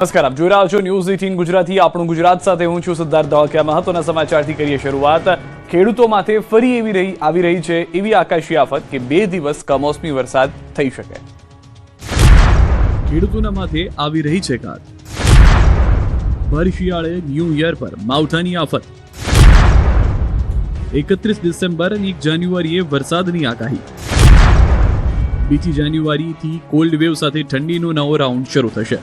નમસ્કાર, આપ જોઈ રહ્યા છો ન્યૂઝ 18 ગુજરાતી. આપણું ગુજરાત સાથે હું છું સિદ્ધાર્થ ધોળકિયા. મહત્વના સમાચારથી કરીએ શરૂઆત. ખેડૂતો માટે ફરી આવી રહી છે એવી આકાશી આફત કે 2 દિવસ કમોસમી વરસાદ થઈ શકે. ખેડૂતોના માથે આવી રહી છે ઘાત. ભર શિયાળે ન્યૂ યર પર માવઠાની આફત. 31 ડિસેમ્બર અને 1 જાન્યુઆરીએ વરસાદની આગાહી. 2 જાન્યુઆરીથી કોલ્ડ વેવ સાથે ઠંડીનો નવો રાઉન્ડ શરૂ થશે.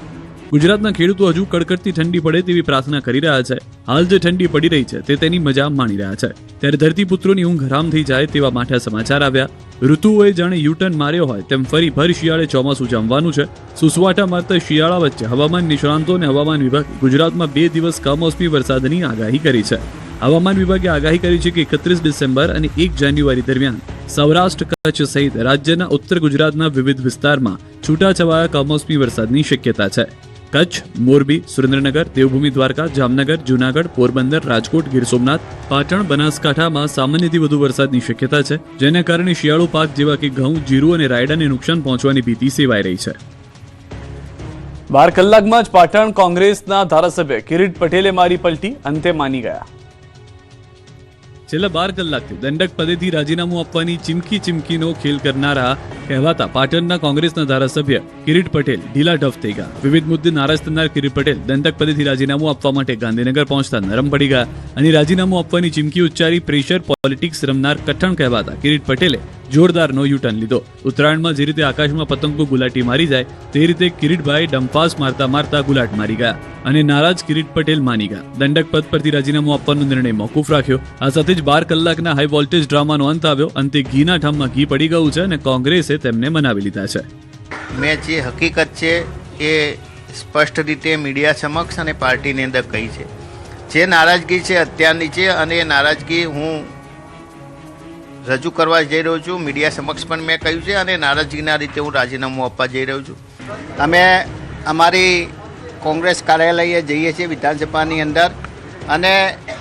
ગુજરાતના ખેડૂતો હજુ કડકડતી ઠંડી પડે તેવી પ્રાર્થના કરી રહ્યા છે. હાલ જે ઠંડી પડી રહી છે તે તેની મજા માણી રહ્યા છે, ત્યારે ધરતીપુત્રોની ઊંઘ હરામ થઈ જાય તેવા માઠા સમાચાર આવ્યા. ઋતુઓએ જાણે યુટર્ન માર્યો હોય તેમ ફરી ભર શિયાળે ચોમાસું જમવાનું છે. સુસવાટા મારતા શિયાળા વચ્ચે હવામાન નિષ્ણાંતો અને હવામાન વિભાગે ગુજરાતમાં 2 દિવસ કમોસમી વરસાદની આગાહી કરી છે. હવામાન વિભાગે આગાહી કરી છે કે 31 ડિસેમ્બર અને 1 જાન્યુઆરી દરમિયાન સૌરાષ્ટ્ર, કચ્છ સહિત રાજ્યના ઉત્તર ગુજરાતના વિવિધ વિસ્તારમાં છૂટાછવાયા કમોસમી વરસાદની શક્યતા છે. કચ્છ, મોરબી, સુરેન્દ્રનગર, દેવભૂમિ દ્વારકા, જામનગર, જૂનાગઢ, પોરબંદર, રાજકોટ, ગીર સોમનાથ, પાટણ, બનાસકાંઠામાં સામાન્યથી વધુ વરસાદની શક્યતા છે, જેના કારણે શિયાળુ પાક જેવા કે ઘઉં, જીરું અને રાયડાને નુકસાન પહોંચવાની ભીતિ સેવાઈ રહી છે. 12 કલાકમાં જ પાટણ કોંગ્રેસના ધારાસભ્ય કિરીટ પટેલે મારી પલટી, અંતે માની ગયા. છેલ્લા 12 કલાકથી દંડક પદેથી રાજીનામું આપવાની ચીમકીનો ખેલ કરનારા કહેવાતા પાટણના કોંગ્રેસના ધારાસભ્ય કિરીટ પટેલ ઢીલા ઢફ થઈ ગયા. વિવિધ મુદ્દે નારાજ થનાર કિરીટ પટેલ દંડક પદેથી રાજીનામું આપવા માટે ગાંધીનગર પહોંચતા નરમ પડી ગયા અને રાજીનામું આપવાની ચીમકી ઉચ્ચારી પ્રેશર પોલિટિક્સ રમનાર કઠણ કહેવાતા કિરીટ પટેલે જોરદારનો યુટર્ન લીધો. ઉત્તરાયણમાં જે રીતે આકાશમાં પતંગો ગુલાટી મારી જાય તે રીતે કિરીટભાઈ ડંફાસ મારતા ગુલાટ મારી ગયા અને નારાજ કિરીટ પટેલ માની ગયા. દંડક પદ પરથી રાજીનામું આપવાનો નિર્ણય મોકૂફ રાખ્યો. આ સાથે જ 12 કલાકના હાઈ વોલ્ટેજ ડ્રામાનો અંત આવ્યો. અંતે ઘીના ઠામમાં ઘી પડી ગયું છે અને કોંગ્રેસે તેમને મનાવી લીધા છે. મેં જે હકીકત છે એ સ્પષ્ટ રીતે મીડિયા સમક્ષ અને પાર્ટીની અંદર કહી છે. જે નારાજગી છે અત્યારની છે અને એ નારાજગી હું રજૂ કરવા જઈ રહ્યો છું. મીડિયા સમક્ષ પણ મેં કહ્યું છે અને નારાજગીના રીતે હું રાજીનામું આપવા જઈ રહ્યો છું. અમે અમારી કોંગ્રેસ કાર્યાલયે જઈએ છીએ વિધાનસભાની અંદર અને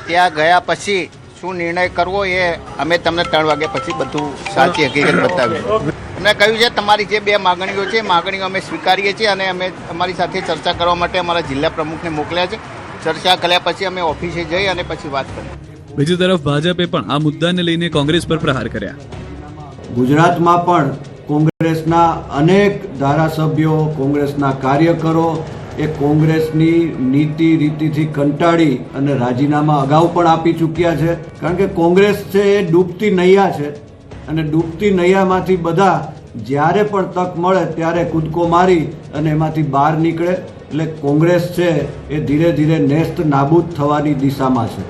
ત્યાં ગયા પછી શું નિર્ણય કરવો એ અમે તમને 3 વાગ્યા પછી બધું સાચી હકીકત બતાવીશું. અમને કહ્યું છે તમારી જે 2 માગણીઓ છે માગણીઓ અમે સ્વીકારીએ છીએ અને અમે અમારી સાથે ચર્ચા કરવા માટે અમારા જિલ્લા પ્રમુખને મોકલ્યા છે. ચર્ચા કર્યા પછી અમે ઓફિસે જઈ અને પછી વાત કરીએ. બીજી તરફ ભાજપે પણ આ મુદ્દાને લઈને કોંગ્રેસ પર પ્રહાર કર્યા. ગુજરાતમાં પણ કોંગ્રેસના અનેક ધારાસભ્યો, કોંગ્રેસના કાર્યકરો એ કોંગ્રેસની નીતિ રીતિથી કંટાળી અને રાજીનામા અગાઉ પણ આપી ચૂક્યા છે. કારણ કે કોંગ્રેસ છે એ ડૂબતી નૈયા છે અને ડૂબતી નૈયામાંથી બધા જ્યારે પણ તક મળે ત્યારે કૂદકો મારી અને એમાંથી બહાર નીકળે. એટલે કોંગ્રેસ છે એ ધીરે ધીરે નેસ્ત નાબૂદ થવાની દિશામાં છે.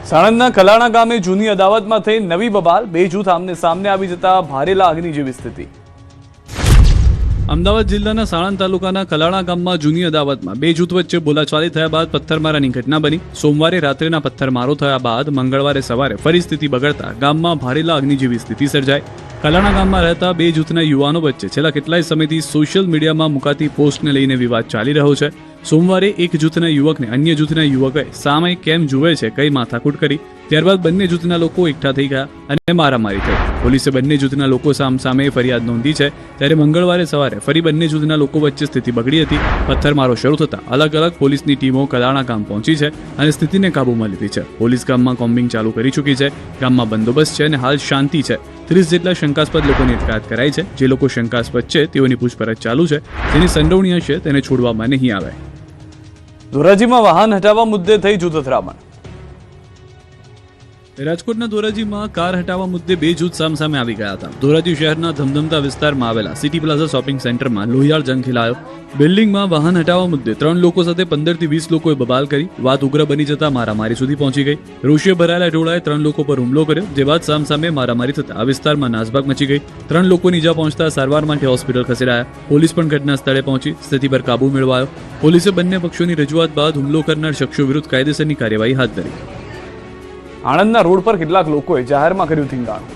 સાણંદના કલાણા ગામે જૂની અદાવતમાં થઈ નવી બબાલ. 2 જૂથ આમને સામને આવી જતા ભારેલા અગ્નિ જેવી સ્થિતિ. અમદાવાદ જિલ્લાના સાણંદ તાલુકાના કલાણા ગામમાં જૂની અદાવતમાં 2 જૂથ વચ્ચે બોલાચાલી થયા બાદ પથ્થરમારાની ઘટના બની. સોમવારે રાત્રેના પથ્થરમારો થયા બાદ મંગળવારે સવારે ફરી સ્થિતિ બગડતા ગામમાં ભારેલા અગ્નિ જેવી સ્થિતિ સર્જાઈ. કલાણા ગામમાં રહેતા 2 જૂથના યુવાનો વચ્ચે છેલ્લા કેટલાય સમયથી સોશિયલ મીડિયામાં મુકાતી પોસ્ટને લઈને વિવાદ ચાલી રહ્યો છે. સોમવારે એક જૂથના યુવકને અન્ય જૂથના યુવકે સામે કેમ જુએ છે કઈ માથાકૂટ કરી. ત્યારબાદ બંને જૂથના લોકો એકઠા થઈ ગયા અને મારામારી થઈ. પોલીસે બંને જૂથના લોકો સામે ફરિયાદ નોંધી છે. ત્યારે મંગળવારે સવારે ફરી બંને જૂથના લોકો વચ્ચે સ્થિતિ બગડી હતી. પથ્થરમારો શરૂ થતા અલગ અલગ પોલીસની ટીમો કલાણા ગામ પહોંચી છે અને સ્થિતિને કાબૂમાં લીધી છે. પોલીસ ગામમાં કોમ્બિંગ ચાલુ કરી ચૂકી છે. ગામમાં બંદોબસ્ત છે અને હાલ શાંતિ છે. 30 જેટલા શંકાસ્પદ લોકોની અટકાયત કરાઈ છે. જે લોકો શંકાસ્પદ છે તેઓની પૂછપરછ ચાલુ છે. જેની સંડોવણી હશે તેને છોડવામાં નહીં આવે. ધોરાજીમાં વાહન હટાવવા મુદ્દે થઈ જૂથ અથડામણ. રાજકોટના ધોરાજીમાં કાર હટાવવા મુદ્દે 2 જૂથ સામસામે આવી ગયા હતા. ધોરાજી શહેરના ધમધમતા વિસ્તારમાં આવેલા સિટી પ્લાઝા શોપિંગ સેન્ટરમાં લોહિયાળ જંગ ખેલાયો. બિલ્ડિંગમાં વાહન હટાવવા મુદ્દે 3 લોકો સાથે 15 થી 20 લોકોએ બબાલ કરી. વાત ઉગ્ર બની જતા મારામારી સુધી પહોંચી ગઈ. રોષે ભરાયેલા ટોળાએ 3 લોકો પર હુમલો કર્યો. જે બાદ સામસામે મારામારી થતા આ વિસ્તારમાં નાસભાગ મચી ગઈ. 3 લોકોને ઈજા પહોંચતા સારવાર માટે હોસ્પિટલ ખસેડાયા. પોલીસ પણ ઘટના સ્થળે પહોંચી સ્થિતિ પર કાબુ મેળવાયો. પોલીસે બંને પક્ષોની રજૂઆત બાદ હુમલો કરનાર શખ્સો વિરુદ્ધ કાયદેસરની કાર્યવાહી હાથ ધરી. આણંદના રોડ પર કેટલાક લોકોએ જાહેરમાં કર્યું થીંગાણું.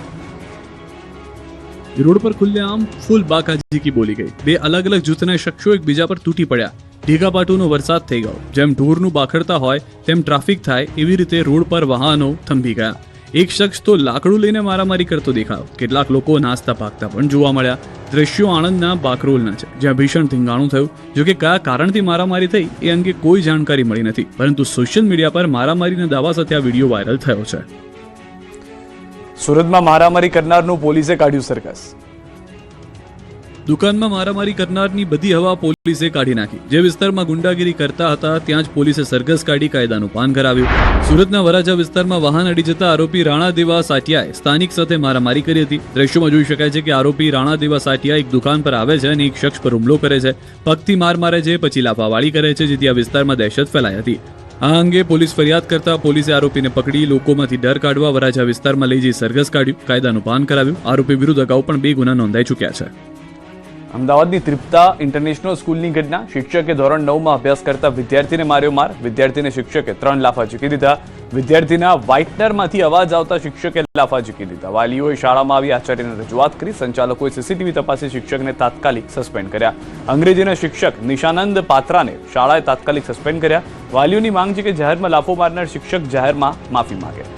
રોડ પર ખુલ્લેઆમ ફૂલ બાકાજી બોલી ગઈ. 2 અલગ અલગ જૂથના શખ્સો એકબીજા પર તૂટી પડ્યા. ઢીગાપાટુનો વરસાદ થઈ ગયો. જેમ ઢોરનું બાખડતા હોય તેમ ટ્રાફિક થાય એવી રીતે રોડ પર વાહનો થંભી ગયા. એક શખ્સ તો લાકડું લઈને મારામારી કરતો દેખાયો. કેટલાક લોકો નાસ્તા પાકતા પણ જોવા મળ્યા. દ્રશ્યો આણંદના બાકરોલના છે, જ્યાં ભીષણ ધીંગાણું થયું. જોકે કયા કારણથી મારામારી થઈ એ અંગે કોઈ જાણકારી મળી નથી, પરંતુ સોશિયલ મીડિયા પર મારામારીના દાવા સાથે આ વિડીયો વાયરલ થયો છે. સુરતમાં મારામારી કરનારનું પોલીસે કાઢ્યું સરઘસ. દુકાનમાં મારામારી કરનારની બધી હવા પોલીસે કાઢી નાખી. જે વિસ્તારમાં ગુંડાગીરી કરતા હતા ત્યાં જ પોલીસે સરઘસ કાઢી કાયદાનું પાન કરાવ્યું. સુરતના વરાછા વિસ્તારમાં વાહન અડી જતા આરોપી રાણા દેવા સાટિયાએ સ્થાનિક સાથે મારામારી કરી હતી. દ્રશ્યોમાં જોઈ શકાય છે કે આરોપી રાણા દેવા સાટિયા એક દુકાન પર આવે છે અને એક શખ્સ પર હુમલો કરે છે. પગથી માર મારે છે, પછી લાફાવાળી કરે છે, જેથી આ વિસ્તારમાં દહેશત ફેલાઈ હતી. આ અંગે પોલીસ ફરિયાદ કરતા પોલીસે આરોપીને પકડી લોકોમાંથી ડર કાઢવા વરાછા વિસ્તારમાં લઈ જઈ સરઘસ કાઢ્યું, કાયદાનું પાન કરાવ્યું. આરોપી વિરુદ્ધ અગાઉ પણ 2 ગુના નોંધાઈ ચૂક્યા છે. અમદાવાદની ત્રિપતા ઇન્ટરનેશનલ સ્કૂલની ઘટના. શિક્ષકે ધોરણ 9માં અભ્યાસ કરતા વિદ્યાર્થીને માર્યો માર. વિદ્યાર્થીને શિક્ષકે 3 લાફા ઝીકી દીધા. વિદ્યાર્થીના વ્હાઇટનરમાંથી અવાજ આવતા શિક્ષકે લાફા ઝીકી દીધા. વાલીઓએ શાળામાં આવી આચાર્યને રજૂઆત કરી. સંચાલકોએ સીસીટીવી તપાસી શિક્ષકને તાત્કાલિક સસ્પેન્ડ કર્યા. અંગ્રેજીના શિક્ષક નિશાનંદ પાત્રાને શાળાએ તાત્કાલિક સસ્પેન્ડ કર્યા. વાલીઓની માંગ છે કે જાહેરમાં લાફો મારનાર શિક્ષક જાહેરમાં માફી માંગે.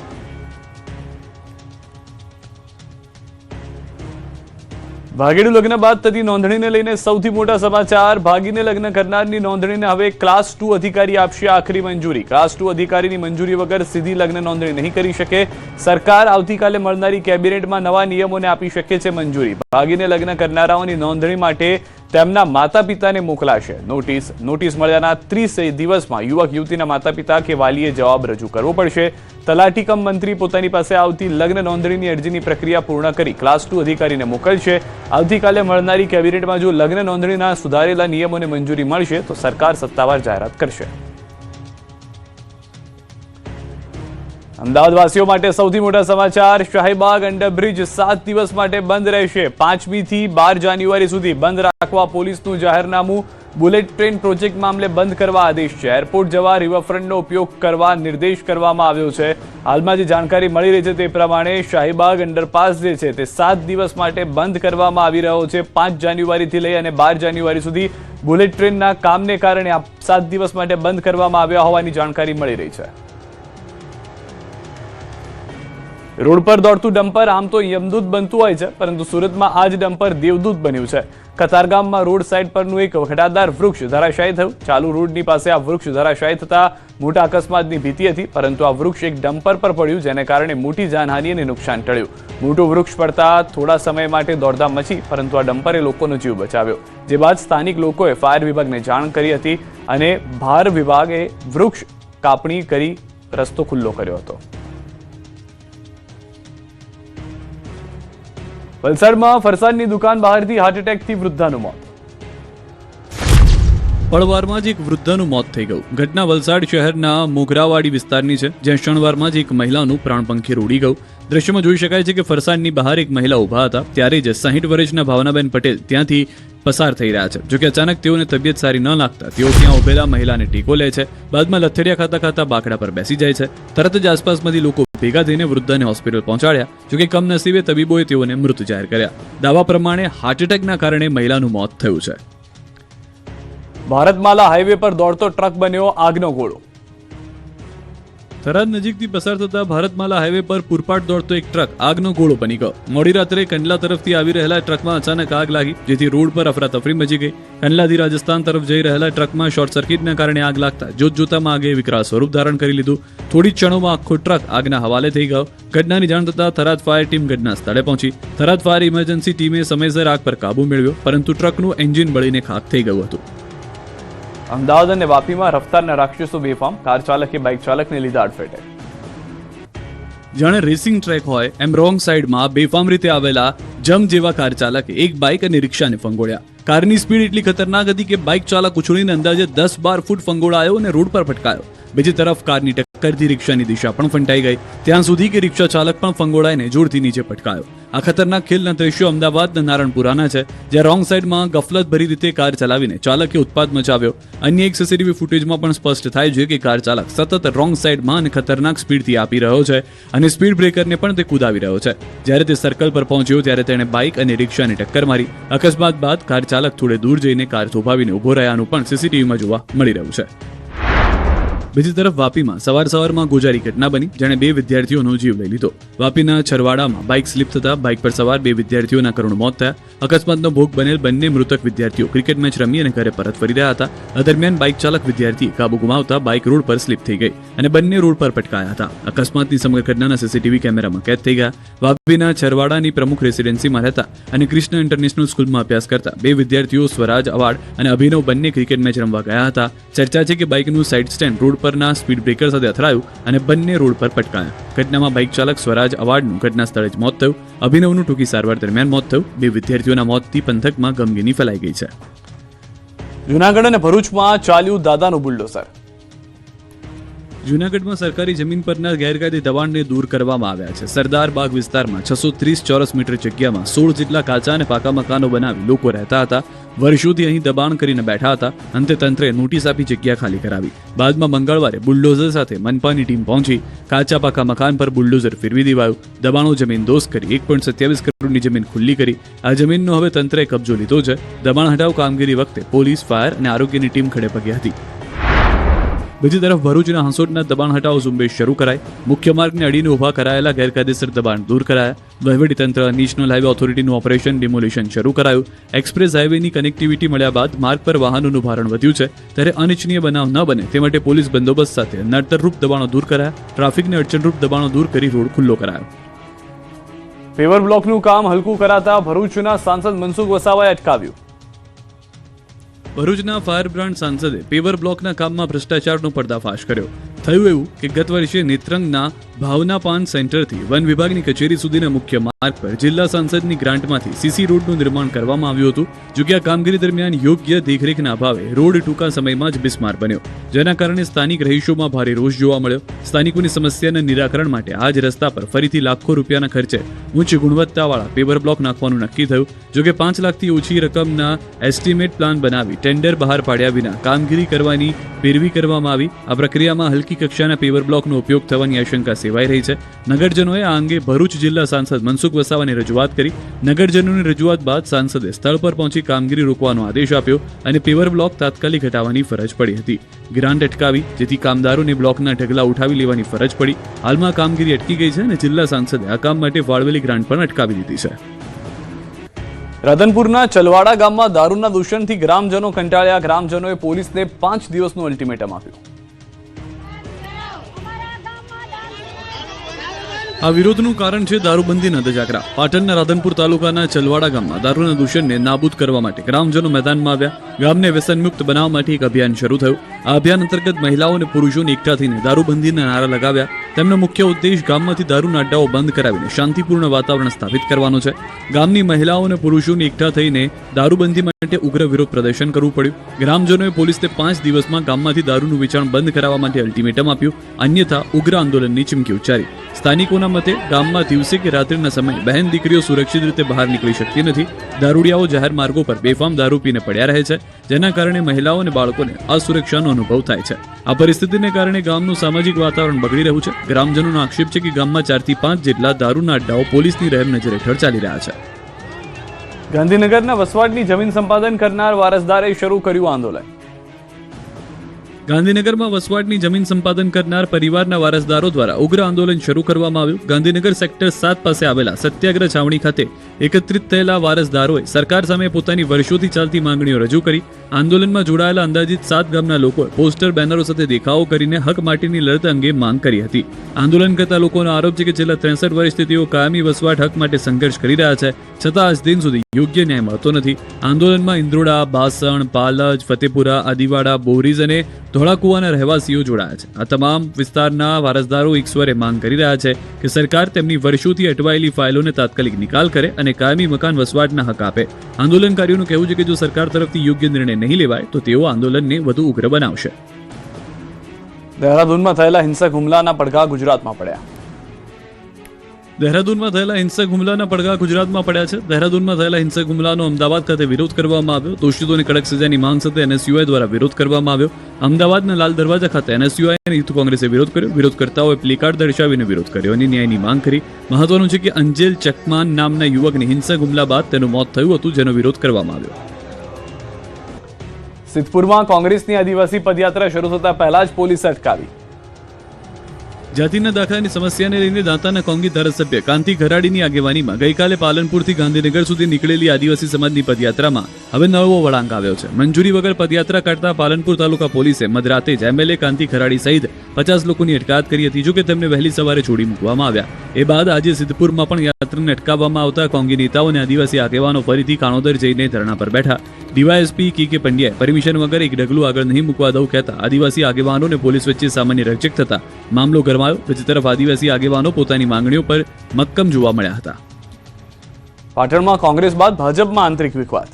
ભાગેડુ લગ્ન બાદ થતી નોંધણીને લઈને સૌથી મોટા સમાચાર. ભાગીને લગ્ન કરનારની નોંધણીને હવે ક્લાસ 2 અધિકારી આપશે આખરી મંજૂરી. ક્લાસ 2 અધિકારીની મંજૂરી વગર સીધી લગ્ન નોંધણી નહીં કરી શકે. સરકાર આવતીકાલે મળનારી કેબિનેટમાં નવા નિયમોને આપી શકે છે મંજૂરી. ભાગીને લગ્ન કરનારાઓની નોંધણી માટે તેમના માતા પિતાને મોકલાશે નોટિસ મળ્યાના 30 દિવસમાં યુવક યુવતીના માતા પિતા કે વાલીએ જવાબ રજૂ કરવો પડશે. તલાટી કમ મંત્રી પોતાની પાસે આવતી લગ્ન નોંધણીની અરજીની પ્રક્રિયા પૂર્ણ કરી ક્લાસ 2 અધિકારીને મોકલશે. આવતીકાલે મળનારી કેબિનેટમાં જો લગ્ન નોંધણીના સુધારેલા નિયમોને મંજૂરી મળશે તો સરકાર સત્તાવાર જાહેરાત કરશે. અમદાવાદવાસીઓ માટે સૌથી મોટા સમાચાર. શાહીબાગ અંડરબ્રિજ 7 દિવસ માટે બંધ રહેશે. 5મી થી 12 જાન્યુઆરી સુધી બંધ રાખવા પોલીસનું જાહેરનામું. બુલેટ ટ્રેન પ્રોજેક્ટ મામલે બંધ કરવા આદેશ છે. એરપોર્ટ જવા રિવરફ્રન્ટનો ઉપયોગ કરવા નિર્દેશ કરવામાં આવ્યો છે. હાલમાં જે જાણકારી મળી રહી છે તે પ્રમાણે શાહીબાગ અંડરપાસ જે છે તે 7 દિવસ માટે બંધ કરવામાં આવી રહ્યો છે. 5 જાન્યુઆરીથી લઈ અને 12 જાન્યુઆરી સુધી બુલેટ ટ્રેનના કામને કારણે આ 7 દિવસ માટે બંધ કરવામાં આવ્યા હોવાની જાણકારી મળી રહી છે. રોડ પર દોડતું ડમ્પર આમ તો યમદૂત બનતું હોય છે, પરંતુ સુરતમાં આ જ ડમ્પર દેવદૂત બન્યું છે. કતારગામમાં રોડ સાઈડ પરનું એક ઘટાદાર વૃક્ષ ધરાશાયી થયું. ચાલુ રોડની પાસે આ વૃક્ષ ધરાશાયી થતા મોટા અકસ્માતની ભીતિ હતી, પરંતુ આ વૃક્ષ એક ડમ્પર પર પડ્યું, જેને કારણે મોટી જાનહાનિ અને નુકસાન ટળ્યું. મોટું વૃક્ષ પડતા થોડા સમય માટે દોડધામ મચી, પરંતુ આ ડમ્પરે લોકોનો જીવ બચાવ્યો. જે બાદ સ્થાનિક લોકોએ ફાયર વિભાગને જાણ કરી હતી અને ભાર વિભાગે વૃક્ષ કાપણી કરી રસ્તો ખુલ્લો કર્યો હતો. વલસાડમાં ફરસાણની દુકાન બહારથી હાર્ટ એટેકથી વૃદ્ધાનું મોત. પળવારમાં જ એક વૃદ્ધાનું મોત થઈ ગયું. ઘટના વલસાડ શહેરના મોગરાવાડી વિસ્તારની છે, જ્યાં ક્ષણવારમાં જ એક મહિલાનું પ્રાણપંખી ઉડી ગયું. દ્રશ્યમાં જોઈ શકાય છે કે ફરસાણની બહાર એક મહિલા ઊભા હતા, ત્યારે જ 60 વર્ષના ભાવનાબેન પટેલ ત્યાંથી પસાર થઈ રહ્યા છે. જોકે અચાનક તેઓને તબિયત સારી ન લાગતા તેઓ ત્યાં ઉભેલા મહિલાને ટેકો લે છે. બાદમાં લથડિયા ખાતા ખાતા બાકડા પર બેસી જાય છે. તરત જ આસપાસમાંથી લોકો ભેગા થઈને વૃદ્ધાને હોસ્પિટલ પહોંચાડ્યા. જોકે કમનસીબે તબીબોએ તેઓને મૃત જાહેર કર્યા. દાવા પ્રમાણે હાર્ટ એટેકના કારણે મહિલાનું મોત થયું છે. ભારતમાલા હાઈવે પર દોડતો ટ્રક બન્યો આગનો ગોળો. થરાદ નજીકથી પસાર થતા ભારતમાલા હાઈવે પર પૂરપાટ દોડતો એક ટ્રક આગનો ગોળો બની ગયો. મોડી રાત્રે કંડલા તરફથી આવી રહેલા ટ્રકમાં અચાનક આગ લાગી, જેથી રોડ પર અફરાતફરી મચી ગઈ. કંડલાથી રાજસ્થાન તરફ જઈ રહેલા ટ્રકમાં શોર્ટ સર્કિટના કારણે આગ લાગતા જોતજોતામાં આગે વિકરાળ સ્વરૂપ ધારણ કરી લીધું. થોડી ક્ષણોમાં આખો ટ્રક આગના હવાલે થઈ ગયો. ઘટનાની જાણ થતાં થરાદ ફાયર ટીમ ઘટના સ્થળે પહોંચી. થરાદ ફાયર ઇમરજન્સી ટીમે સમયસર આગ પર કાબુ મેળવ્યો, પરંતુ ટ્રકનું એન્જિન બળીને ખાખ થઈ ગયું હતું. અમદાવાદ અને વાપીમાં રફતારના રાક્ષસો બેફામ. કાર ચાલકે બાઇક ચાલકને લીધા અડફેટે. જાણે રેસિંગ ટ્રેક હોય એમ રોંગ સાઈડમાં બેફામ રીતે આવેલા જમ જેવા કાર ચાલકે એક બાઇક અને રિક્ષાને ફંગોળ્યા. કારની સ્પીડ એટલી ખતરનાક હતી કે બાઇક ચાલક ઉછળીને અંદાજે 10-12 ફૂટ ફંગોળાયો અને રોડ પર ફટકાયો. બીજી તરફ કારની ટક્કરથી રિક્ષાની દિશા પણ ફંટાઈ ગઈ, ત્યાં સુધી કે રિક્ષા ચાલક પણ ફંગોળાઈને જોરથી નીચે પટકાયો. આ ખતરનાક ખેલના દ્રશ્યો અમદાવાદના નારણપુરાના છે, જ્યાં રોંગ સાઈડમાં ગફલતભરી રીતે કાર ચલાવીને ચાલકે ઉત્પાત મચાવ્યો. અન્ય એક સીસીટીવી ફૂટેજમાં પણ સ્પષ્ટ થાય છે કે કાર ચાલક સતત રોંગ સાઈડમાં અને ખતરનાક સ્પીડથી આપી રહ્યો છે અને સ્પીડ બ્રેકરને પણ તે કૂદાવી રહ્યો છે. જ્યારે તે સર્કલ પર પહોંચ્યો ત્યારે તેણે બાઇક અને રિક્ષાને ટક્કર મારી. અકસ્માત બાદ કાર ચાલક થોડે દૂર જઈને કાર થોભાવીને ઊભો રહ્યાનું પણ સીસીટીવીમાં જોવા મળી રહ્યું છે. બીજી તરફ વાપીમાં સવારમાં ગોજારી ઘટના બની જેણે 2 વિદ્યાર્થીઓનો જીવ લઈ લીધો. વાપીના છરવાડામાં બાઇક સ્લીપ થતા બાઇક પર સવાર 2 વિદ્યાર્થીઓના કરુણ મોત થયા. અકસ્માતનો ભોગ બનેલ બંને મૃતક વિદ્યાર્થીઓ ક્રિકેટ મેચ રમી અને ઘરે પરત ફરી રહ્યા હતા. આ દરમિયાન બાઇક ચાલક વિદ્યાર્થીએ કાબુ ગુમાવતા બાઇક રોડ પર સ્લીપ થઈ ગઈ અને બંને રોડ પર પટકાયા હતા. અકસ્માતની સમગ્ર ઘટનાના સીસીટીવી કેમેરામાં કેદ થઈ ગયા. વાપીના છરવાડાની પ્રમુખ રેસિડેન્સીમાં રહેતા અને કૃષ્ણ ઇન્ટરનેશનલ સ્કૂલમાં અભ્યાસ કરતા 2 વિદ્યાર્થીઓ સ્વરાજ અવાડ અને અભિનવ બંને ક્રિકેટ મેચ રમવા ગયા હતા. ચર્ચા છે કે બાઇકનું સાઇડ સ્ટેન્ડ રોડ પરના સ્પીડ બ્રેકર સાથે અથડાયું અને બંને રોડ પર પટકાયા. ઘટનામાં બાઇક ચાલક સ્વરાજ અવાડનું ઘટના સ્થળે જ મોત થયું. અભિનવનું ટૂંકી સારવાર દરમિયાન મોત થયું. 2 વિદ્યાર્થીઓના મોતથી પંથકમાં ગમગીની ફેલાઈ ગઈ છે. જૂનાગઢ અને ભરૂચમાં ચાલ્યું દાદાનું બુલડોઝર. જૂનાગઢમાં સરકારી જમીન પરના ગેરકાયદે દબાણને દૂર કરવામાં આવ્યા છે. સરદાર બાગ વિસ્તારમાં 630 ચોરસ મીટર જગ્યામાં 16 જેટલા કાચા અને પાકા મકાનો બનાવી લોકો રહેતા હતા. વર્ષોથી અહીં દબાણ કરીને બેઠા હતા. અંતે તંત્રે નોટિસ આપી જગ્યા ખાલી કરાવી. બાદમાં મંગળવારે બુલડોઝર સાથે મનપાની ટીમ પહોંચી કાચા પાકા મકાન પર બુલડોઝર ફેરવી દેવાયું. દબાણો જમીન દોસ્ત કરી 1.27 કરોડની જમીન ખુલ્લી કરી. આ જમીનનો હવે તંત્રે કબજો લીધો છે. દબાણ હટાવ કામગીરી વખતે પોલીસ, ફાયર અને આરોગ્યની ટીમ ખડે પગે હતી. બીજી તરફ ભરૂચના હંસોટના દબાણ હટાવ ઝુંબેશ શરૂ કરાઈ. મુખ્ય માર્ગને અડીને ઊભા કરાયેલા ગેરકાયદેસર દબાણ દૂર કરાયા. વહીવટીતંત્ર, નેશનલ હાઈવે ઓથોરિટીનું ઓપરેશન ડિમોલિશન શરૂ કરાયું. એક્સપ્રેસ હાઈવેની કનેક્ટિવિટી મળ્યા બાદ માર્ગ પર વાહનોનું ભારણ વધ્યું છે. ત્યારે અનિચ્છનીય બનાવ ન બને તે માટે પોલીસ બંદોબસ્ત સાથે નડતરરૂપ દબાણો દૂર કરાયા. ટ્રાફિકને અડચણરૂપ દબાણો દૂર કરી રોડ ખુલ્લો કરાયો. પેવર બ્લોકનું કામ હલકું કરાતા ભરૂચના સાંસદ મનસુખ વસાવાએ અટકાવ્યું. ભરૂચના ફાયર બ્રાન્ડ સાંસદે પેવર બ્લોકના કામમાં ભ્રષ્ટાચારનો પર્દાફાશ કર્યો. થયું એવું કે ગત વર્ષે નેત્રંગના ભાવના પાન સેન્ટરથી વન વિભાગની કચેરી સુધીના મુખ્ય માર્ગ પર જિલ્લા સાંસદની ગ્રાન્ટમાંથી સીસી રોડનું નિર્માણ કરવામાં આવ્યું હતું. જોકે આ કામગીરી દરમિયાન યોગ્ય દેખરેખના અભાવે રોડ ટૂંકા સમયમાં જ બિસ્માર બન્યો, જેના કારણે સ્થાનિક રહીશોમાં ભારે રોષ જોવા મળ્યો. સ્થાનિકોની સમસ્યાના નિરાકરણ માટે આ જ રસ્તા પર ફરીથી લાખો રૂપિયાના ખર્ચે ઉચ્ચ ગુણવત્તાવાળા પેવર બ્લોક નાખવાનું નક્કી થયું. જોકે 5 લાખથી ઓછી રકમના એસ્ટિમેટ પ્લાન બનાવી ટેન્ડર બહાર પાડ્યા વિના કામગીરી કરવાની પેરવી કરવામાં આવી. આ પ્રક્રિયામાં હલકી કક્ષાના પેવર બ્લોકનો ઉપયોગ થવાની આશંકા સેવાઈ રહી છે. નગરજનોએ આ અંગે ભરૂચ જિલ્લા સાંસદ મનસુખ વસાવાને રજૂઆત કરી. નગરજનોની રજૂઆત બાદ સાંસદે સ્થળ પર પહોંચી કામગીરી રોકવાનો આદેશ આપ્યો અને પેવર બ્લોક તાત્કાલિક હટાવવાની ફરજ પડી હતી. ગ્રાન્ટ અટકાવી જેથી કામદારોને બ્લોકના ઢગલા ઉઠાવી લેવાની ફરજ પડી. હાલમાં કામગીરી અટકી ગઈ છે અને જિલ્લા સાંસદે આ કામ માટે ફાળવેલી ગ્રાન્ટ પણ અટકાવી દીધી છે. રાધનપુરના ચલવાડા ગામમાં દારૂના દૂષણથી ગ્રામજનો કંટાળ્યા. ગ્રામજનોએ પોલીસને 5 દિવસનું અલ્ટિમેટમ આપ્યું. આ વિરોધનું કારણ છે દારૂબંધીના ધજાગરા. પાટણના રાધનપુર તાલુકાના ચલવાડા ગામમાં દારૂના દૂષણને નાબૂદ કરવા માટે ગ્રામજનો મેદાનમાં આવ્યા. ગામને વ્યસનમુક્ત બનાવવા માટે એક અભિયાન શરૂ થયું. આ અભિયાન અંતર્ગત મહિલાઓ અને પુરુષોને એકઠા થઈને દારૂબંધીના નારા લગાવ્યા. તેમનો મુખ્ય ઉદ્દેશ ગામમાંથી દારૂના અડ્ડાઓ બંધ કરાવીને શાંતિપૂર્ણ વાતાવરણ સ્થાપિત કરવાનો છે. ગામની મહિલાઓ અને પુરુષોને એકઠા થઈને દારૂબંધી માટે ઉગ્ર વિરોધ પ્રદર્શન કરવું પડ્યું. ગ્રામજનોએ પોલીસને 5 દિવસમાં ગામમાંથી દારૂનું વેચાણ બંધ કરાવવા માટે અલ્ટિમેટમ આપ્યું. અન્યથા ઉગ્ર આંદોલનની ચીમકી ઉચ્ચારી. સ્થાનિકોના મતે ગામમાં દિવસે કે રાત્રિના સમયે બહેન દીકરીઓ સુરક્ષિત રીતે બહાર નીકળી શકતી નથી. દારૂડિયાઓ જાહેર માર્ગો પર બેફામ દારૂ પીને પડ્યા રહે છે, જેના કારણે મહિલાઓ અને બાળકોને અસુરક્ષાનો અનુભવ થાય છે. આ પરિસ્થિતિને કારણે ગામનું સામાજિક વાતાવરણ બગડી રહ્યું છે. ગ્રામજનોનો આક્ષેપ છે કે ગામમાં 4 થી 5 જેટલા દારૂના અડ્ડાઓ પોલીસની રહેમ નજર હેઠળ ચાલી રહ્યા છે. ગાંધીનગરના વસવાટની જમીન સંપાદન કરનાર વારસદારે શરૂ કર્યું આંદોલન. ગાંધીનગરમાં વસવાટની જમીન સંપાદન કરનાર પરિવારના વારસદારો દ્વારા ઉગ્ર આંદોલન શરૂ કરવામાં આવ્યું. ગાંધીનગર સેક્ટર 7 પાસે આવેલા સત્યાગ્રહ છાવણી ખાતે એકત્રિત થયેલા વારસદારોએ સરકાર સામે પોતાની વર્ષોથી ચાલતી માંગણીઓ રજૂ કરી. આંદોલનમાં જોડાયેલા અંદાજિત 7 ગામના લોકોએ પોસ્ટર બેનરો સાથે દેખાવો કરીને હક માટેની લડત અંગે માંગ કરી હતી. આંદોલન કરતા લોકોનો આરોપ છે કે છેલ્લા 63 વર્ષથી તેઓ કાયમી વસવાટ હક માટે સંઘર્ષ કરી રહ્યા છે, છતાં આજ દિન સુધી યોગ્ય ન્યાય મળતો નથી. આંદોલનમાં ઇન્દ્રોડા, બાસણ, પાલજ, ફતેપુરા, આદિવાડા, બોરીઝ અને ધોળાકુવાના રહેવાસીઓ જોડાયા છે. આ તમામ વિસ્તારના વારસદારો એક સ્વરે માંગ કરી રહ્યા છે કે સરકાર તેમની વર્ષોથી અટવાયેલી ફાઇલોને તાત્કાલિક નિકાલ કરે અને કાયમી મકાન વસવાટના હક આપે. આંદોલનકારીઓનું કહેવું છે કે જો સરકાર તરફથી યોગ્ય નિર્ણય નહીં લેવાય તો તેઓ આંદોલનને વધુ ઉગ્ર બનાવશે. દહેરાદૂનમાં થયેલા હિંસક હુમલાના પડઘા ગુજરાતમાં પડ્યા. દહેરાદૂનમાં થયેલા હિંસક હુમલાના પડઘા ગુજરાતમાં પડ્યા છે. દહેરાદૂનમાં થયેલા હિંસક હુમલાનો અમદાવાદ ખાતે વિરોધ કરવામાં આવ્યો. દોષિતોને કડક સજાની માંગ સાથે એનએસયુઆઈ દ્વારા વિરોધ કરવામાં આવ્યો. અમદાવાદના લાલ દરવાજા ખાતે એનએસયુઆઈ અને યુથ કોંગ્રેસે વિરોધ કર્યો. વિરોધકર્તાઓએ પ્લેકાર્ડ દર્શાવીને વિરોધ કર્યો અને ન્યાયની માંગ કરી. મહત્વનું છે કે અંજેલ ચકમાન નામના યુવકને હિંસક હુમલા બાદ તેનું મોત થયું હતું, જેનો વિરોધ કરવામાં આવ્યો. સિદ્ધપુરમાં કોંગ્રેસની આદિવાસી પદયાત્રા શરૂ થતા પહેલા જ પોલીસે અટકાવી. જાતિના દાખલાની સમસ્યાને લઈને દાંતાના કોંગી ધારાસભ્ય કાંતિ ખરાડીની આગેવાનીમાં ગઈકાલે પાલનપુરથી ગાંધીનગર સુધી નીકળેલી આદિવાસી સમાજની પદયાત્રામાં હવે નવો વળાંક આવ્યો છે. મંજૂરી વગર પદયાત્રા કાઢતા પાલનપુર તાલુકા પોલીસે મધરાતે જ એમએલએ કાંતિ ખરાડી સહિત 50 લોકોની અટકાયત કરી હતી. જોકે તેમને વહેલી સવારે છોડી મૂકવામાં આવ્યા. એ બાદ આજે સિદ્ધપુરમાં પણ યાત્રાને અટકાવવામાં આવતા કોંગી નેતાઓ અને આદિવાસી આગેવાનો ફરીથી કાણોદર જઈને ધરણા પર બેઠા. ડીવાયએસપી કે પંડ્યાએ પરમિશન વગર એક ડગલું આગળ નહીં મૂકવા દઉં કહેતા આદિવાસી આગેવાનો અને પોલીસ વચ્ચે સામાન્ય રકઝક થતા મામલો ગરમાયો. બીજી તરફ આદિવાસી આગેવાનો પોતાની માંગણીઓ પર મક્કમ જોવા મળ્યા હતા. પાટણમાં કોંગ્રેસ બાદ ભાજપમાં આંતરિક વિખવાદ.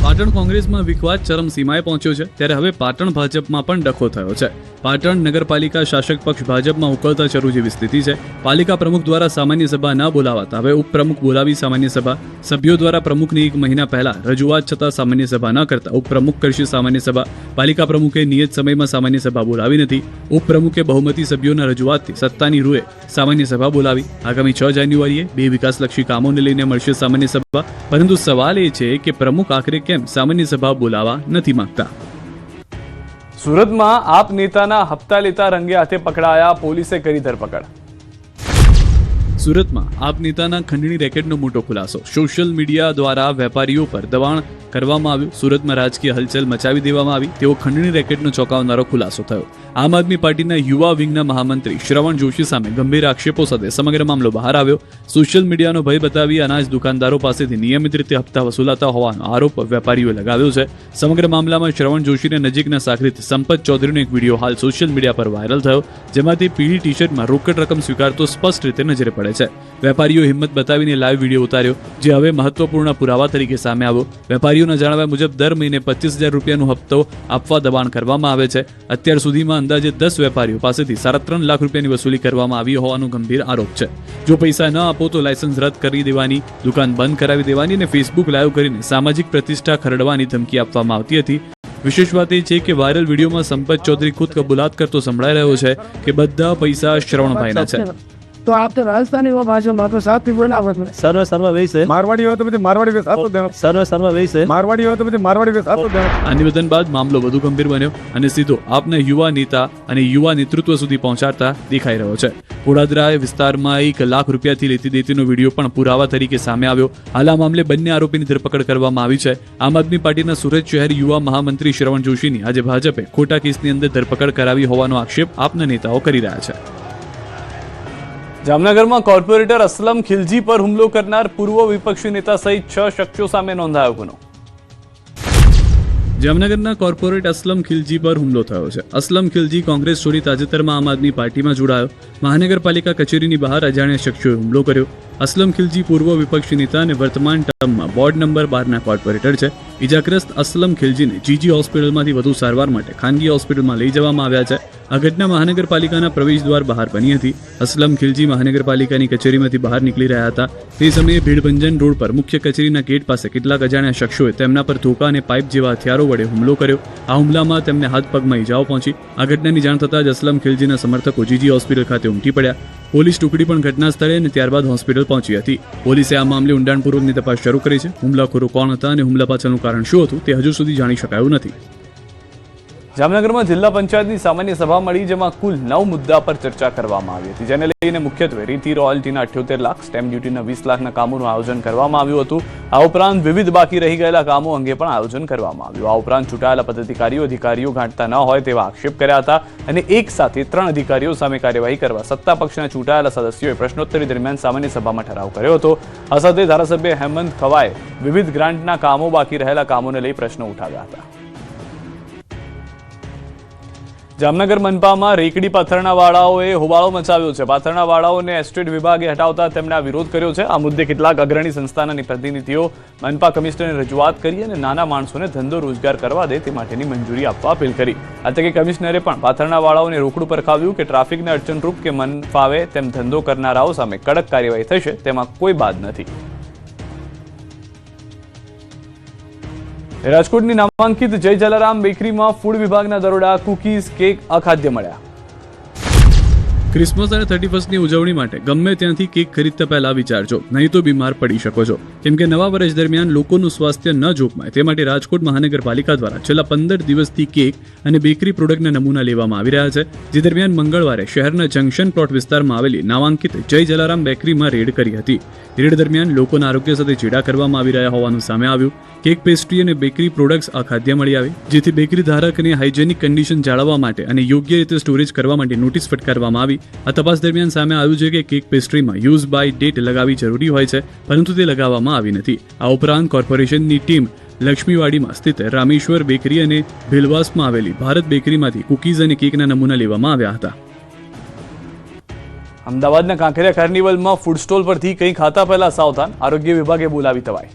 પાટણ કોંગ્રેસમાં વિખવાદ ચરમસીમાએ પહોંચ્યો છે, ત્યારે હવે પાટણ ભાજપમાં પણ ડખો થયો છે. પાટણ નગરપાલિકા શાસક પક્ષ ભાજપમાં ઉકળતા ચરુ જેવી સ્થિતિ છે. પાલિકા પ્રમુખ દ્વારા સામાન્ય સભા ન બોલાવાતા હવે ઉપપ્રમુખ બોલાવી સામાન્ય સભા. સભ્યો દ્વારા પ્રમુખની 1 મહિના પહેલા રજૂઆત છતાં સામાન્ય સભા ન કરતા ઉપપ્રમુખ કરશે સામાન્ય સભા. પાલિકા પ્રમુખે નિયત સમયમાં સામાન્ય સભા બોલાવી નથી. ઉપપ્રમુખે બહુમતી સભ્યોના રજૂઆતથી સત્તાની રૂએ સામાન્ય સભા બોલાવી. આગામી 6 જાન્યુઆરીએ 2 વિકાસલક્ષી કામોને લઈને મળશે સામાન્ય સભા. પરંતુ સવાલ એ છે કે પ્રમુખ આખરે કેમ સામાન્ય સભા બોલાવવા નથી માંગતા. સુરતમાં આપ નેતાના હપ્તા લેતા રંગે હાથે પકડાયા, પોલીસે કરી ધરપકડ. સુરતમાં આપ નેતાના ખંડણી રેકેટનો મોટો ખુલાસો. સોશિયલ મીડિયા દ્વારા વેપારીઓ પર દબાણ કરવામાં આવ્યું. સુરતમાં રાજકીય હલચલ મચાવી દેવામાં આવી. તેવો ખંડણી રેકેટનો ચોંકાવનારો ખુલાસો થયો. આમ આદમી પાર્ટીના યુવા વિંગના મહામંત્રી શ્રવણ જોશી સામે ગંભીર આક્ષેપો સાથે સમગ્ર મામલો બહાર આવ્યો. સોશિયલ મીડિયાનો ભય બતાવી અનાજ દુકાનદારો પાસેથી નિયમિત રીતે હપ્તા વસૂલાતા હોવાનો આરોપ વેપારીઓએ લગાવ્યો છે. સમગ્ર મામલામાં શ્રવણ જોશીને નજીકના સાગરીત સંપત ચૌધરીનો એક વિડીયો હાલ સોશિયલ મીડિયા પર વાયરલ થયો, જેમાંથી પીળી ટી-શર્ટમાં રોકડ રકમ સ્વીકારતો સ્પષ્ટ રીતે નજરે પડે છે. વેપારીઓ હિંમત બતાવીને લાઈવ વિડીયો ઉતાર્યો, જે હવે મહત્વપૂર્ણ પુરાવા તરીકે સામે આવ્યો. વેપારીઓના જણાવ્યા મુજબ દર મહિને 25,000 રૂપિયાનો હપ્તો આપવા દબાણ કરવામાં આવે છે. અત્યાર સુધીમાં અંદાજે 10 વેપારીઓ પાસેથી 3.5 લાખ રૂપિયાની વસૂલી કરવામાં આવી હોવાનો ગંભીર આરોપ છે. જો પૈસા ન આપો તો લાયસન્સ રદ કરી દેવાની, દુકાન બંધ કરાવી દેવાની અને ફેસબુક લાઈવ કરીને સામાજિક પ્રતિષ્ઠા ખરડવાની ધમકી આપવામાં આવતી હતી. વિશેષ વાત એ છે કે વાયરલ વિડીયોમાં સંપત ચૌધરી ખુદ કબૂલાત કરતો સંભળાઈ રહ્યો છે કે બધા પૈસા શ્રવણભાઈના છે. तो आप तो राजस्थानी वो भाषा में तो साथ भी बोला आवत में सर्व वैसे मारवाड़ी हो तो मुझे मारवाड़ी के साथ तो देना सर्व वैसे मारवाड़ी हो तो मुझे मारवाड़ी के साथ तो देना. આ નિવેદન બાદ મામલો વધુ ગંભીર બન્યો અને સીધો આપના યુવા નેતા અને યુવા નેતૃત્વ સુધી પહોંચાડતા દેખાઈ રહ્યો છે. ગોડાદરા વિસ્તારમાં 1 લાખ રૂપિયાથી લેતી દેતીનો વિડીયો પણ પુરાવા તરીકે સામે આવ્યો. હાલ આ મામલે બંને આરોપીની ધરપકડ કરવામાં આવી છે. આમ આદમી પાર્ટીના સુરત શહેર યુવા મહામંત્રી શ્રવણ જોશીની આજે ભાજપે ખોટા કેસની અંદર ધરપકડ કરાવી હોવાનો આક્ષેપ આપના નેતાઓ કરી રહ્યા છે. જામનગરમાં કોર્પોરેટર અસલમ ખિલજી પર હુમલો કરનાર પૂર્વ વિપક્ષી નેતા સહિત 6 શખ્સો સામે નોંધાયો ગુનો. જામનગરના કોર્પોરેટ અસલમ ખિલજી પર હુમલો થયો છે. અસલમ ખિલજી કોંગ્રેસ છોડી તાજેતરમાં આમ આદમી પાર્ટીમાં જોડાયો. મહાનગરપાલિકા કચેરીની બહાર અજાણ્યા શખ્સોએ હુમલો કર્યો. અસલમ ખિલજી પૂર્વ વિપક્ષી નેતા અને વર્તમાન ટર્મમાં વોર્ડ નંબર 12ના કોર્પોરેટર છે. ઇજાગ્રસ્ત અસલમ ખિલજીને જીજી હોસ્પિટલમાંથી વધુ સારવાર માટે ખાનગી હોસ્પિટલમાં લઈ જવામાં આવ્યા છે. આ ઘટના મહાનગરપાલિકાના પ્રવેશ દ્વાર બહાર બની હતી. અસલમ ખિલજી મહાનગરપાલિકાની કચેરીમાંથી બહાર નીકળી રહ્યા હતા. તે સમયે ભીડભંજન રોડ પર મુખ્ય કચેરીના ગેટ પાસે કેટલાક અજાણ્યા શખ્સોએ તેમના પર ધોકા અને પાઇપ જેવા હથિયારો વડે હુમલો કર્યો. આ હુમલામાં તેમને હાથ પગમાં ઈજાઓ પહોંચી. આ ઘટનાની જાણ થતાં જ અસલમ ખિલજીના સમર્થકો જીજી હોસ્પિટલ ખાતે ઉમટી પડ્યા. પોલીસ ટુકડી પણ ઘટના સ્થળે અને ત્યારબાદ હોસ્પિટલ પહોંચી હતી. પોલીસે આ મામલે ઊંડાણપૂર્વકની તપાસ શરૂ કરી છે. હુમલાખોરો કોણ હતા અને હુમલા પાછળનું કારણ શું હતું તે હજુ સુધી જાણી શકાયું નથી. જામનગરમાં જિલ્લા પંચાયતની સામાન્ય સભા મળી, જેમાં કુલ 9 મુદ્દા પર ચર્ચા કરવામાં આવી હતી, જેને લઈને મુખ્યત્વે રીતિ રોયલ્ટીના 78 લાખ, સ્ટેમ્પ ડ્યુટીના 20 લાખના કામોનું આયોજન કરવામાં આવ્યું હતું. આ ઉપરાંત વિવિધ બાકી રહી ગયેલા કામો અંગે પણ આયોજન કરવામાં આવ્યું. આ ઉપરાંત ચૂંટાયેલા પદાધિકારીઓ અધિકારીઓ ગાંઠતા ન હોય તેવા આક્ષેપ કર્યા હતા અને એક સાથે 3 અધિકારીઓ સામે કાર્યવાહી કરવા સત્તા પક્ષના ચૂંટાયેલા સદસ્યોએ પ્રશ્નોત્તરી દરમિયાન સામાન્ય સભામાં ઠરાવ કર્યો હતો. આ સાથે ધારાસભ્ય હેમંત ખવાએ વિવિધ ગ્રાન્ટના કામો બાકી રહેલા કામોને લઈ પ્રશ્નો ઉઠાવ્યા હતા. જામનગર મનપામાં રેકડી પાથરણાવાળાઓએ હોબાળો મચાવ્યો છે. પાથરણાવાળાઓને એસ્ટેટ વિભાગે હટાવતા તેમણે આ વિરોધ કર્યો છે. આ મુદ્દે કેટલાક અગ્રણી સંસ્થાના પ્રતિનિધિઓ મનપા કમિશનરને રજૂઆત કરી અને નાના માણસોને ધંધો રોજગાર કરવા દે તે માટેની મંજૂરી આપવા અપીલ કરી. આ તકે કમિશનરે પણ પાથરણાવાળાઓને રોકડું પરખાવ્યું કે ટ્રાફિકને અડચણરૂપ કે મન ફાવે તેમ ધંધો કરનારાઓ સામે કડક કાર્યવાહી થશે, તેમાં કોઈ બાદ નથી. રાજકોટની નામાંકિત જય જલારામ બેકરીમાં ફૂડ વિભાગના દરોડા, કુકીઝ, કેક અખાદ્ય મળ્યા. ક્રિસમસ અને 31st ની ઉજવણી માટે ગમે ત્યાંથી કેક ખરીદતા પહેલા વિચારજો, નહીં તો બીમાર પડી શકો છો. કેમ કે નવા વર્ષ દરમિયાન લોકોનું સ્વાસ્થ્ય ન જોખમાય તે માટે રાજકોટ મહાનગરપાલિકા દ્વારા છેલ્લા 15 દિવસથી કેક અને બેકરી પ્રોડક્ટના નમૂના લેવામાં આવી રહ્યા છે. જે દરમિયાન મંગળવારે શહેરના જંકશન પ્લોટ વિસ્તારમાં આવેલી નામાંકિત જય જલારામ બેકરીમાં રેડ કરી હતી. રેડ દરમિયાન લોકોના આરોગ્ય સાથે ચેડા કરવામાં આવી રહ્યા હોવાનું સામે આવ્યું. કેક, પેસ્ટ્રી અને બેકરી પ્રોડક્ટ્સ અખાદ્ય મળી આવી, જેથી બેકરી ધારકને હાઇજેનિક કન્ડિશન જાળવવા માટે અને યોગ્ય રીતે સ્ટોરેજ કરવા માટે નોટિસ ફટકારવામાં આવી. આ તપાસ દરમિયાન સામે આવ્યું છે કે કેક પેસ્ટ્રીમાં યુઝ બાય ડેટ લગાવવી જરૂરી હોય છે, પરંતુ તે લગાવવામાં આવી નથી. આ ઉપરાંત કોર્પોરેશનની ટીમ લક્ષ્મીવાડીમાં સ્થિત રામેશ્વર બેકરી અને ભીલવાસમાં આવેલી ભારત બેકરીમાંથી કુકીઝ અને કેકના નમૂના લેવામાં આવ્યા હતા. અમદાવાદના કાંકરિયા કાર્નિવલમાં ફૂડ સ્ટોલ પરથી કંઈ ખાતા પહેલા સાવધાન, આરોગ્ય વિભાગે બોલાવી તવાઈ.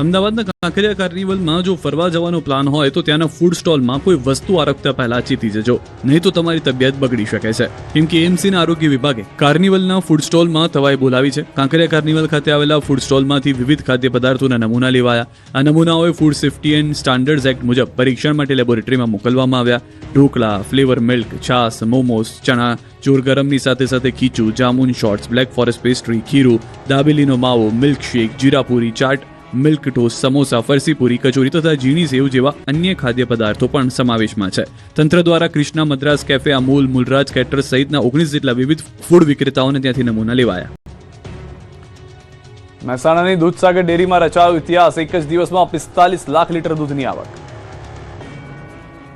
અમદાવાદના કાંકરિયા કાર્નિવલમાં જો ફરવા જવાનો પ્લાન હોય તો ત્યાંના ફૂડ સ્ટોલમાં કોઈ વસ્તુ આરકતા પહેલા ચેતી જજો, નહીં તો તમારી તબિયત બગડી શકે છે. કેમ કે એએમસીના આરોગ્ય વિભાગે કાર્નિવલના ફૂડ સ્ટોલમાં તવાઈ બોલાવી છે. કાંકરિયા કાર્નિવલ ખાતે આવેલા ફૂડ સ્ટોલમાંથી વિવિધ ખાદ્ય પદાર્થોના નમૂના લેવાયા. આ નમૂનાઓએ food safety and standards act મુજબ પરીક્ષણ માટે લેબોરેટરીમાં મોકલવામાં આવ્યા. ઢોકળા, ફ્લેવર મિલ્ક, છાસ, મોમોસ, ચણા, ચોર ગરમની સાથે સાથે ખીચું, જામુન શોર્ટ્સ, બ્લેક ફોરેસ્ટ પેસ્ટ્રી, ખીરું, દાબેલીનો માવો, મિલ્કશેક, જીરાપુરી, ચાટ, મિલ્ક ટોસ્ટ, સમોસા, ફરસીપુરી, કચોરી તથા ઝીણી સેવ જેવા અન્ય ખાદ્ય પદાર્થો પણ સમાવેશમાં છે. તંત્ર દ્વારા કૃષ્ણા, મદ્રાસ કેફે, અમૂલ, મુલરાજ કેટરર્સ સહિતના 19 જેટલા વિવિધ ફૂડ વિક્રેતાઓને ત્યાંથી નમૂના લેવાયા. મહેસાણાની દૂધસાગર ડેરીમાં રચાયો ઇતિહાસ, એક જ દિવસમાં 45 લાખ લીટર દૂધની આવક.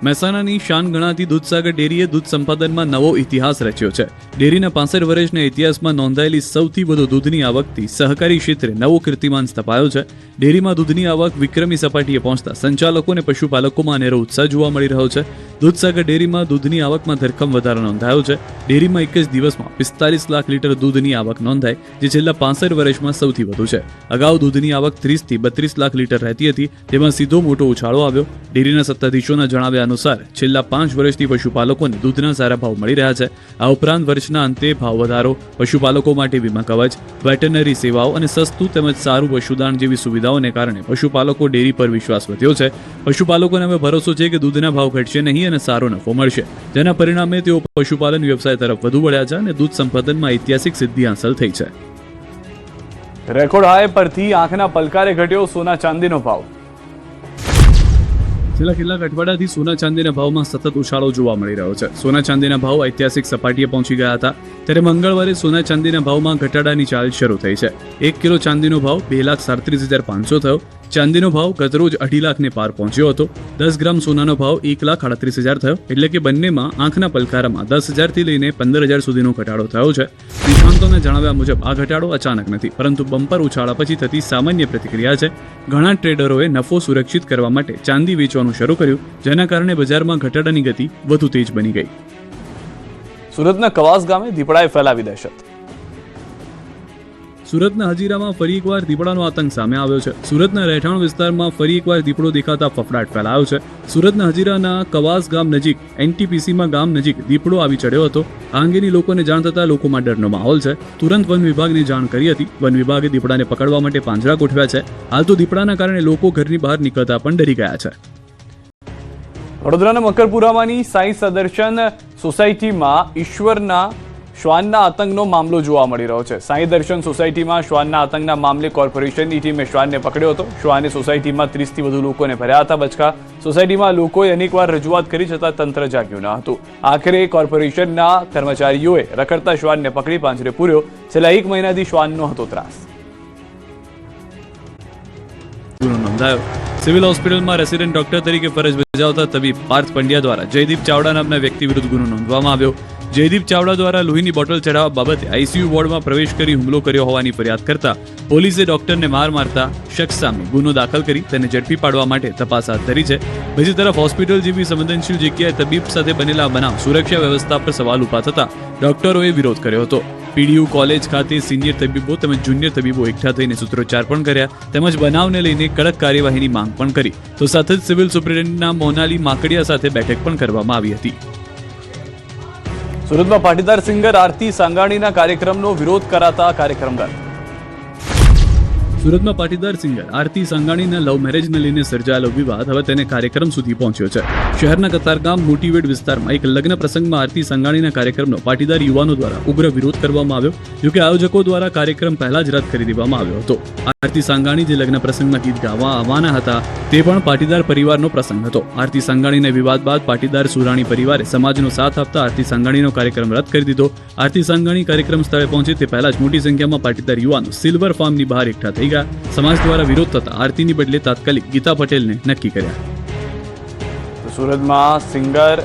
મહેસાણાની શાન ગણાતી દૂધસાગર ડેરીએ દૂધ સંપાદનમાં નવો ઇતિહાસ રચ્યો છે. ડેરીના 65 વર્ષના ઇતિહાસમાં નોંધાયેલી સૌથી વધુ દૂધની આવકથી સહકારી ક્ષેત્રે નવો કીર્તિમાન સ્થપાયો છે. ડેરીમાં દૂધની આવક વિક્રમી સપાટીએ પહોંચતા સંચાલકો અને પશુપાલકોમાં અનેરો ઉત્સાહ જોવા મળી રહ્યો છે. દૂધસાગર ડેરીમાં દૂધની આવકમાં ધરખમ વધારો નોંધાયો છે. ડેરીમાં એક જ દિવસમાં 45 લાખ લીટર દૂધની આવક નોંધાઈ, જે છેલ્લા 65 વર્ષમાં સૌથી વધુ છે. અગાઉ દૂધની આવક 30 થી 32 લાખ લીટર રહેતી હતી, તેમાં સીધો મોટો ઉછાળો આવ્યો. ડેરીના સત્તાધીશોના જણાવ્યા અનુસાર છેલ્લા 5 વર્ષથી પશુપાલકોને દૂધના સારા ભાવ મળી રહ્યા છે. આ ઉપરાંત વર્ષના અંતે ભાવ વધારો, પશુપાલકો માટે વીમા કવચ, વેટરનરી સેવાઓ અને સસ્તું તેમજ સારું પશુદાણ જેવી સુવિધાઓને કારણે પશુપાલકો ડેરી પર વિશ્વાસ વધ્યો છે. પશુપાલકોને હવે ભરોસો છે કે દૂધના ભાવ ઘટશે નહીં અને સારો નફો મળશે, જેના પરિણામે તેઓ પશુપાલન વ્યવસાય તરફ વધુ વળ્યા છે અને દૂધ સંપાદનમાં ઐતિહાસિક સિદ્ધિ હાંસલ થઈ છે. રેકોર્ડ હાઈ પરથી આંખના પલકારે ઘટ્યો સોના ચાંદીનો ભાવ. છેલ્લા કેટલાક અઠવાડિયાથી સોના ચાંદીના ભાવમાં સતત ઉછાળો જોવા મળી રહ્યો છે. સોના ચાંદીના ભાવ ઐતિહાસિક સપાટીએ પહોંચી ગયા હતા, ત્યારે મંગળવારે સોના ચાંદીના ભાવમાં ઘટાડાની ચાલ શરૂ થઈ છે. 1 કિલો ચાંદીનો ભાવ 2,37,500 થયો. ચાંદીનો ભાવ ગતરોજ 2.5 લાખને પાર પહોંચ્યો હતો. 10 ગ્રામ સોનાનો ભાવ 1,38,000 થયો, એટલે કે બંનેમાં આંખના પલકારામાં 10,000 થી લઈને 15,000 સુધીનો ઘટાડો થયો છે. નિષ્ણાંતોના જણાવ્યા મુજબ આ ઘટાડો અચાનક નથી, પરંતુ બમ્પર ઉછાળા પછી થતી સામાન્ય પ્રતિક્રિયા છે. ઘણા ટ્રેડરોએ નફો સુરક્ષિત કરવા માટે ચાંદી વેચવાનું શરૂ કર્યું, જેના કારણે બજારમાં ઘટાડાની ગતિ વધુ તેજ બની ગઈ. સુરતના કવાસ ગામે દીપડાએ ફેલાવી દહેશત. સુરતના હજીરામાં ફરી એકવાર દીપડાનો આતંક સામે આવ્યો છે. સુરતના રહેઠાણ વિસ્તારમાં ફરી એકવાર દીપડો દેખાતા ફફડાટ ફેલાયો છે. સુરતના હજીરાના કવાસ ગામ નજીક એનટીપીસીમાં ગામ નજીક દીપડો આવી ચડ્યો હતો. આ અંગેની લોકોને જાણ થતાં લોકોમાં ડરનો માહોલ છે. તુરંત વન વિભાગને જાણ કરી હતી. વન વિભાગે દીપડાને પકડવા માટે પાંજરા ગોઠવ્યા છે. હાલ તો દીપડાના કારણે લોકો ઘરની બહાર નીકળતા પણ ડરી ગયા છે. વડોદરાના મકરપુરામાંની સાઈ સદર્શન સોસાયટીમાં ઈશ્વરના શ્વાનના આતંકનો મામલો જોવા મળી રહ્યો છે. સાઈ દર્શન સોસાયટીમાં શ્વાનના આતંકના મામલે કોર્પોરેશનની ટીમે શ્વાનને પકડ્યો હતો. શ્વાને સોસાયટીમાં 30 થી વધુ લોકોને ભર્યા હતા બચકા. સોસાયટીમાં લોકોએ અનેકવાર રજૂઆત કરી છતાં તંત્ર જાગ્યું ન હતું. આખરે કોર્પોરેશનના કર્મચારીઓએ રખડતા શ્વાનને પકડી પાંજરે પૂર્યો. છેલ્લા 1 મહિનાથી શ્વાનનો હતો ત્રાસ. નોંધાયો. સિવિલ હોસ્પિટલમાં રેસિડેન્ટ ડોક્ટર તરીકે ફરજ બજાવતા તબીબ પાર્થ પંડ્યા દ્વારા જયદીપ ચાવડા નામના વ્યક્તિ વિરુદ્ધ ગુનો નોંધવામાં આવ્યો. જયદીપ ચાવડા દ્વારા લોહીની બોટલ ચડાવવા બાબતે આઈસીયુ વોર્ડમાં પ્રવેશ કરી હુમલો કર્યો હોવાની ફરિયાદ કરતા પોલીસે ડોક્ટરને માર મારતા શખ્સ સામે ગુનો દાખલ કરી તેને ઝડપી પાડવા માટે તપાસ હાથ ધરી છે. બીજી તરફ હોસ્પિટલ જેવી સંવેદનશીલ જગ્યાએ તબીબ સાથે બનેલા બનાવ સુરક્ષા વ્યવસ્થા પર સવાલ ઉભા થતા ડોક્ટરોએ વિરોધ કર્યો હતો. પીડીયુ કોલેજ ખાતે સિનિયર તબીબો તેમજ જુનિયર તબીબો એકઠા થઈને સૂત્રોચ્ચાર પણ કર્યા, તેમજ બનાવને લઈને કડક કાર્યવાહીની માંગ પણ કરી. તો સાથે જ સિવિલ સુપ્રિન્ટેન્ડન્ટના મોનાલી માકડિયા સાથે બેઠક પણ કરવામાં આવી હતી. સુરતમાં પાટીદાર સિંગર આરતી સાંગાણીના કાર્યક્રમનો વિરોધ કરાતા કાર્યક્રમ રદ. સુરતમાં પાટીદાર સિંગર આરતી સંઘાણીના લવ મેરેજને લઈને સર્જાયેલો વિવાદ હવે તેને કાર્યક્રમ સુધી પહોંચ્યો છે. શહેરના કતારગામ મોટીવેડ વિસ્તારમાં એક લગ્ન પ્રસંગમાં આરતી સંઘાણીના કાર્યક્રમનો પાટીદાર યુવાનો દ્વારા ઉગ્ર વિરોધ કરવામાં આવ્યો. જોકે આયોજકો દ્વારા કાર્યક્રમ પહેલા જ રદ કરી દેવામાં આવ્યો હતો. આરતી સંઘાણી જે લગ્ન પ્રસંગમાં ગીત ગાવા આવવાના હતા તે પણ પાટીદાર પરિવારનો પ્રસંગ હતો. આરતી સંઘાણીને વિવાદ બાદ પાટીદાર સુરાણી પરિવારે સમાજનો સાથ આપતા આરતી સંઘાણીનો કાર્યક્રમ રદ કરી દીધો. આરતી સંઘાણી કાર્યક્રમ સ્થળે પહોંચે તે પહેલા જ મોટી સંખ્યામાં પાટીદાર યુવાનો સિલ્વર ફાર્મની બહાર એકઠા થઈ ગયા. સમાજ દ્વારા વિરોધ થતા આરતીની બદલે તાત્કાલિક ગીતા પટેલને નક્કી કર્યા. સુરતમાં સિંગર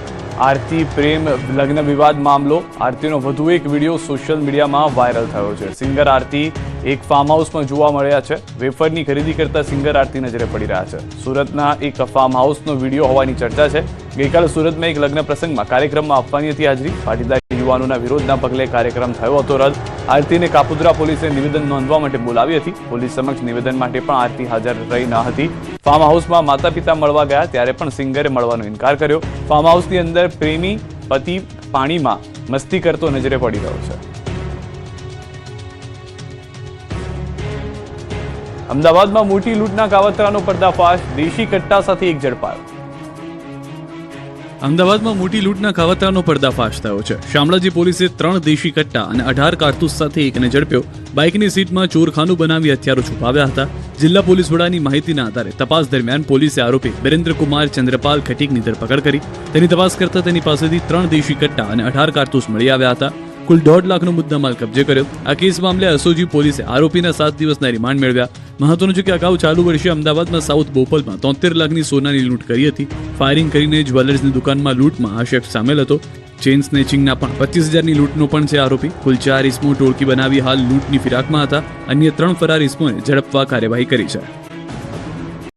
આરતી પ્રેમ લગ્ન વિવાદ મામલો. આરતીનો વધુ એક વિડીયો સોશિયલ મીડિયામાં વાયરલ થયો છે. સિંગર આરતી એક ફાર્મ હાઉસમાં જોવા મળ્યા છે. વેફરની ખરીદી કરતા સિંગર આરતી નજરે પડી રહ્યા છે. સુરતના એક ફાર્મ હાઉસનો વિડીયો હોવાની ચર્ચા છે. ગઈકાલે સુરતમાં એક લગ્ન પ્રસંગમાં કાર્યક્રમમાં આપવાની હતી હાજરી. પાટીદાર યુવાનોના વિરોધના પગલે કાર્યક્રમ થયો હતો રદ. આરતીને કાપુદ્રા પોલીસે નિવેદન નોંધવા માટે બોલાવી હતી. પોલીસ સમક્ષ નિવેદન માટે પણ આરતી હાજર રહી ન હતી. ફાર્મ હાઉસમાં માતા પિતા મળવા ગયા ત્યારે પણ સિંગરે મળવાનો ઇનકાર કર્યો. ફાર્મ હાઉસની અંદર પ્રેમી પતિ પાણીમાં મસ્તી કરતો નજરે પડી રહ્યો છે. અમદાવાદમાં મોટી લૂંટના કાવતરાનો પર્દાફાશ. દેશી કટ્ટા સાથે એક ઝડપાયો. અમદાવાદમાં મોટી લૂંટના કાવતરાનો પર્દાફાશ થયો છે. શામળાજી પોલીસે 3 દેશી કટ્ટા અને 18 કારતૂસ સાથે એકને ઝડપ્યો. બાઇકની સીટમાં ચોરખાનું બનાવી હથિયારો છુપાવ્યા હતા. જિલ્લા પોલીસ વડાની માહિતીના આધારે તપાસ દરમિયાન પોલીસે આરોપી વિરેન્દ્રકુમાર ચંદ્રપાલ ખટીકની ધરપકડ કરી. તેની તપાસ કરતા તેની પાસેથી 3 દેશી કટ્ટા અને 18 કારતૂસ મળી આવ્યા હતા. કુલ 1.5 લાખનો મુદ્દામાલ કબજે કર્યો. આ કેસ મામલે અસોજી પોલીસે આરોપીના 7 દિવસના રિમાન્ડ મેળવ્યા. મહત્વનું છે કે અગાઉ ચાલુ વર્ષે અમદાવાદમાં સાઉથ બોપલમાં 73 લાખની સોનાની લૂંટ કરી હતી. ફાયરિંગ કરીને જ્વેલર્સની દુકાનમાં લૂંટમાં આ શખ્સ સામેલ હતો. ચેઇન સ્નેચિંગના પણ 25,000ની લૂંટનો પણ છે આરોપી. કુલ 4 ઇસમો ટોળકી બનાવી હાલ લૂંટની ફિરાકમાં હતા. અન્ય 3 ફરાર ઇસમોને ઝડપવા કાર્યવાહી કરી છે.